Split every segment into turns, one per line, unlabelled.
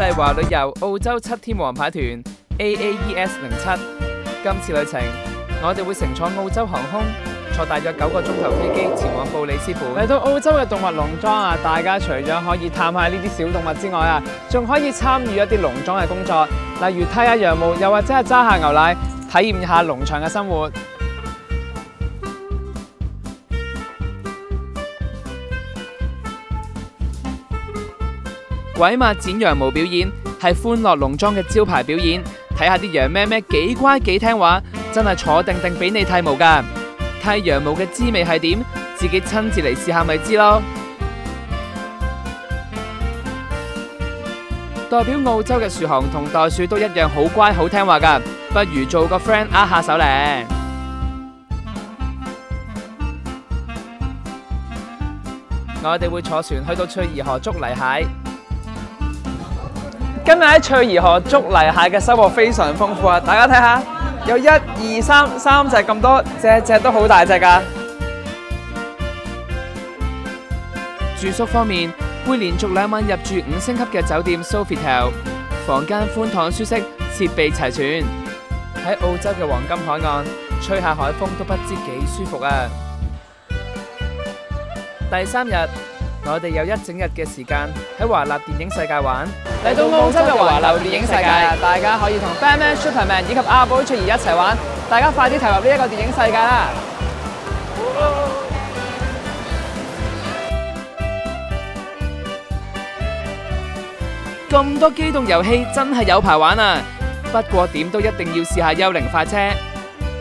麗華旅遊澳洲7天王牌團 AAES 07。今次旅程，我哋會乘坐澳洲航空，坐大約9個鐘頭飛機前往布里斯本。嚟到澳洲嘅動物農莊啊，大家除咗可以探下呢啲小動物之外啊，仲可以參與一啲農莊嘅工作，例如剃下羊毛，又或者係揸下牛奶，體驗一下農場嘅生活。鬼馬剪羊毛表演係歡樂農莊嘅招牌表演，睇下啲羊咩咩幾乖幾聽話，真係坐定定俾你剃毛㗎。剃羊毛嘅滋味係點？自己親自嚟試下咪知咯。代表澳洲嘅樹熊同袋鼠都一樣好乖好聽話㗎，不如做個 friend 握下手咧。我哋會坐船去到翠怡河捉泥蟹。今日喺翠怡河捉泥蟹嘅收穫非常豐富啊！大家睇下，有1、2、3隻咁多，隻隻都好大隻㗎。住宿方面，會連續2晚入住5星級嘅酒店 Sofitel， 房間寬敞舒適，設備齊全。喺澳洲嘅黃金海岸，吹下海風都不知幾舒服啊！第3日，我哋有1整日嘅時間喺華納電影世界玩。嚟到澳洲嘅華納電影世界啊，大家可以同 Batman、Superman 以及阿寶翠兒一齊玩，大家快啲投入呢一個電影世界啦！咁多機動遊戲真係有排玩啊！不過點都一定要試下幽靈快車。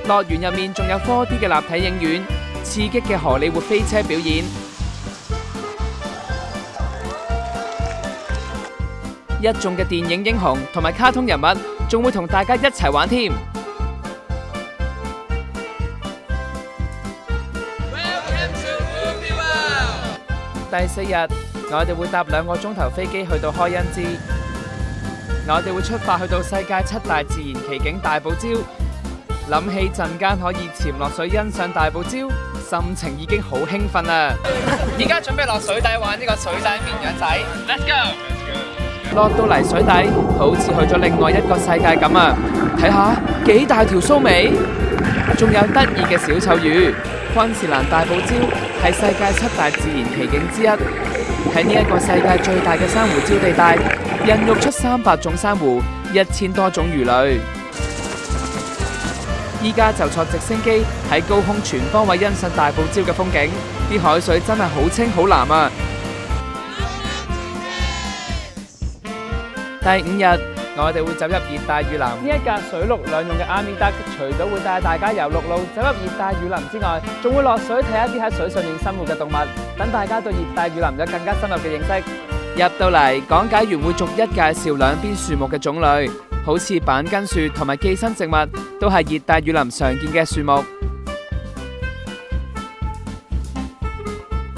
樂園入面仲有 4D 嘅立體影院，刺激嘅荷里活飛車表演。一眾嘅電影英雄同埋卡通人物，仲會同大家一齊玩添。第4日，我哋會搭2個鐘頭飛機去到開恩茲。我哋會出發去到世界7大自然奇景大堡礁。諗起陣間可以潛落水欣賞大堡礁，心情已經好興奮啦！而家準備落水底玩呢個水底綿羊仔。Let's go！落到泥水底，好似去咗另外一個世界咁啊！睇下幾大條蘇眉，仲有得意嘅小丑魚。昆士蘭大堡礁係世界7大自然奇景之一，喺呢一個世界最大嘅珊瑚礁地帶，孕育出300種珊瑚、1000多種魚類。依家就坐直升機喺高空全方位欣賞大堡礁嘅風景，啲海水真係好清好藍啊！第5日，我哋會走入熱帶雨林。呢一架水陸兩用嘅 Army Duck， 除咗會帶大家由陸路走入熱帶雨林之外，仲會落水睇一啲喺水上面生活嘅動物，等大家對熱帶雨林有更加深入嘅認識。入到嚟，講解員會逐一介紹兩邊樹木嘅種類，好似板根樹同埋寄生植物，都係熱帶雨林常見嘅樹木。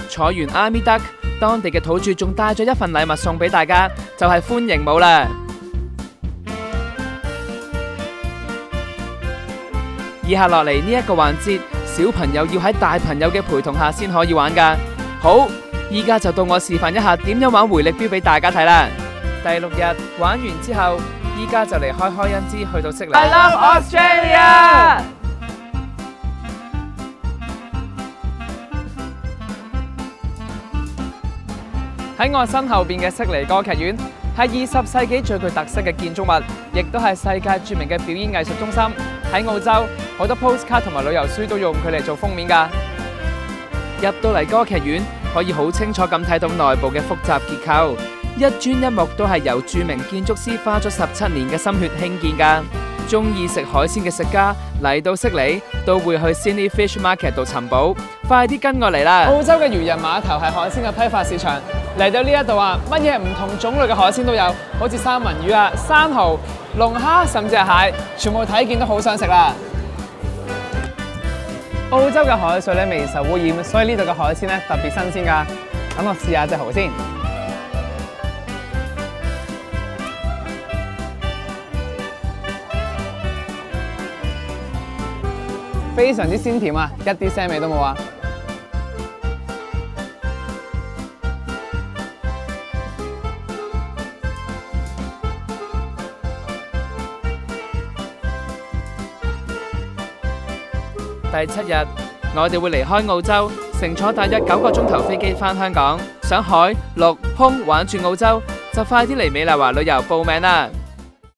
坐完 Army Duck，當地嘅土著仲帶咗一份禮物送俾大家，就係歡迎帽啦。以下落嚟呢一個環節，小朋友要喺大朋友嘅陪同下先可以玩㗎。好，依家就到我示範一下點樣玩回力鏢俾大家睇啦。第6日玩完之後，依家就離開開恩茲去到悉尼。I love Australia！喺我身後邊嘅悉尼歌劇院係20世紀最具特色嘅建築物，亦都係世界著名嘅表演藝術中心。喺澳洲，好多 postcard 同埋旅遊書都用佢嚟做封面㗎。入到嚟歌劇院，可以好清楚咁睇到內部嘅複雜結構，一磚一木都係由著名建築師花咗17年嘅心血興建㗎。中意食海鮮嘅食家嚟到悉尼都會去 Sydney Fish Market 度尋寶，快啲跟我嚟啦！澳洲嘅漁人碼頭係海鮮嘅批發市場，嚟到呢一度啊，乜嘢唔同種類嘅海鮮都有，好似三文魚啊、生蠔、龍蝦，甚至係蟹，全部睇見都好想食啦！澳洲嘅海水咧未受污染，所以呢度嘅海鮮咧特別新鮮㗎。等我試下隻蠔先。非常之鮮甜啊，一啲腥味都冇啊！第7日，我哋會離開澳洲，乘坐大約9個鐘頭飛機返香港。想海陸空玩轉澳洲，就快啲嚟美麗華旅遊報名啦！